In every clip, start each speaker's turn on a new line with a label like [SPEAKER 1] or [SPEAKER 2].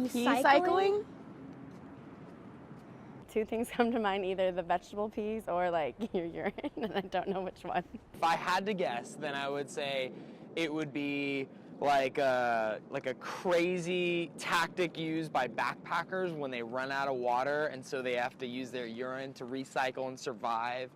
[SPEAKER 1] Peecycling?
[SPEAKER 2] Two things come to mind, either the vegetable peas or like your urine, and I don't know which one.
[SPEAKER 3] If I had to guess, then I would say it would be like a crazy tactic used by backpackers when they run out of water, and so they have to use their urine to recycle and survive.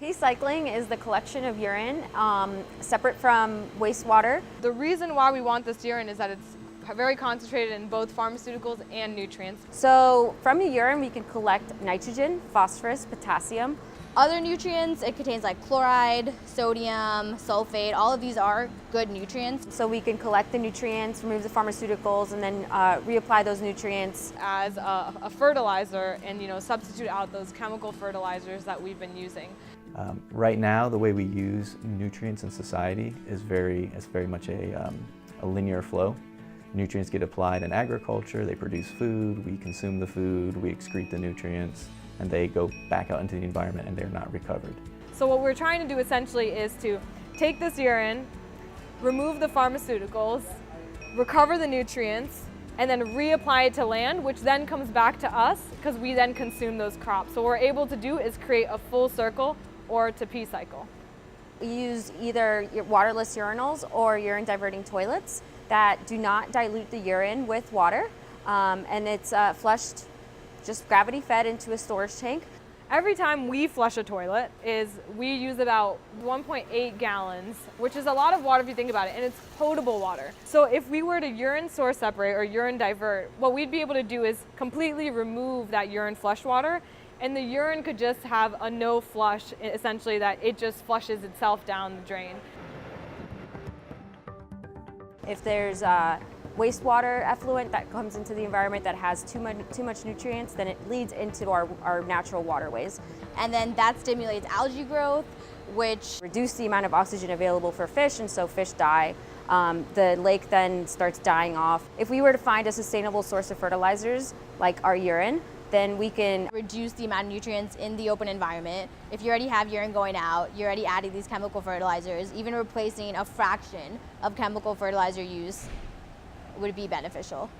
[SPEAKER 2] Peecycling is the collection of urine separate from wastewater.
[SPEAKER 1] The reason why we want this urine is that it's very concentrated in both pharmaceuticals and nutrients.
[SPEAKER 2] So from your urine we can collect nitrogen, phosphorus, potassium.
[SPEAKER 4] Other nutrients, it contains like chloride, sodium, sulfate. All of these are good nutrients.
[SPEAKER 2] So we can collect the nutrients, remove the pharmaceuticals, and then reapply those nutrients
[SPEAKER 1] As a fertilizer and substitute out those chemical fertilizers that we've been using.
[SPEAKER 5] Right now, the way we use nutrients in society is very much a linear flow. Nutrients get applied in agriculture, they produce food, we consume the food, we excrete the nutrients, and they go back out into the environment and they're not recovered.
[SPEAKER 1] So what we're trying to do essentially is to take this urine, remove the pharmaceuticals, recover the nutrients, and then reapply it to land, which then comes back to us because we then consume those crops. So what we're able to do is create a full circle or to Peecycle.
[SPEAKER 2] We use either waterless urinals or urine diverting toilets that do not dilute the urine with water, and it's flushed, just gravity fed into a storage tank.
[SPEAKER 1] Every time we flush a toilet we use about 1.8 gallons, which is a lot of water if you think about it, and it's potable water. So if we were to urine source separate or urine divert, what we'd be able to do is completely remove that urine flush water, and the urine could just have a no flush, essentially that it just flushes itself down the drain.
[SPEAKER 2] If there's wastewater effluent that comes into the environment that has too much nutrients, then it leads into our natural waterways.
[SPEAKER 4] And then that stimulates algae growth, which
[SPEAKER 2] reduce the amount of oxygen available for fish, and so fish die. The lake then starts dying off. If we were to find a sustainable source of fertilizers, like our urine, then we can
[SPEAKER 4] reduce the amount of nutrients in the open environment. If you already have urine going out, you're already adding these chemical fertilizers, even replacing a fraction of chemical fertilizer use would be beneficial.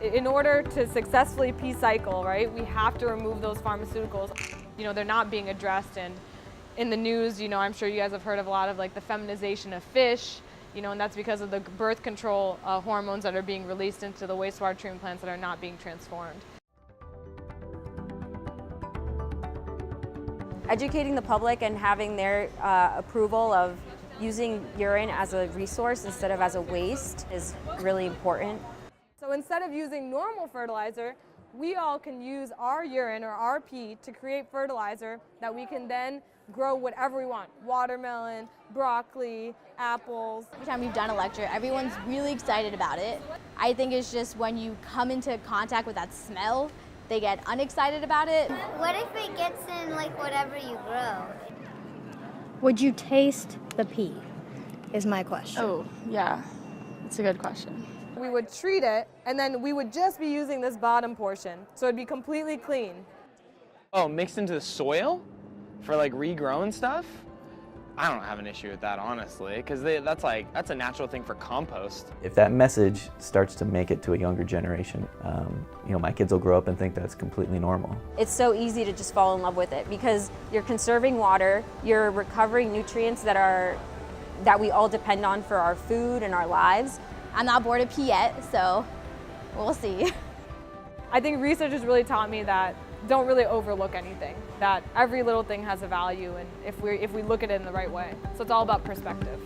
[SPEAKER 1] In order to successfully Peecycle, right, we have to remove those pharmaceuticals. They're not being addressed, and in the news, I'm sure you guys have heard of a lot of like the feminization of fish, and that's because of the birth control hormones that are being released into the wastewater treatment plants that are not being transformed.
[SPEAKER 2] educating the public and having their approval of using urine as a resource instead of as a waste is really important.
[SPEAKER 1] So instead of using normal fertilizer, we all can use our urine or our pee to create fertilizer that we can then grow whatever we want. Watermelon, broccoli, apples.
[SPEAKER 4] Every time we've done a lecture, everyone's really excited about it. I think it's just when you come into contact with that smell, they get unexcited about it.
[SPEAKER 6] What if it gets in like whatever you grow?
[SPEAKER 7] Would you taste the pee, is my question.
[SPEAKER 8] Oh, yeah, it's a good question.
[SPEAKER 1] We would treat it, and then we would just be using this bottom portion, so it'd be completely clean.
[SPEAKER 3] Oh, mixed into the soil for like regrowing stuff? I don't have an issue with that, honestly, because that's a natural thing for compost.
[SPEAKER 5] If that message starts to make it to a younger generation, my kids will grow up and think that's completely normal.
[SPEAKER 2] It's so easy to just fall in love with it because you're conserving water, you're recovering nutrients that we all depend on for our food and our lives.
[SPEAKER 4] I'm not bored of pee yet, so we'll see.
[SPEAKER 1] I think research has really taught me that don't really overlook anything, that every little thing has a value, and if we look at it in the right way. So it's all about perspective.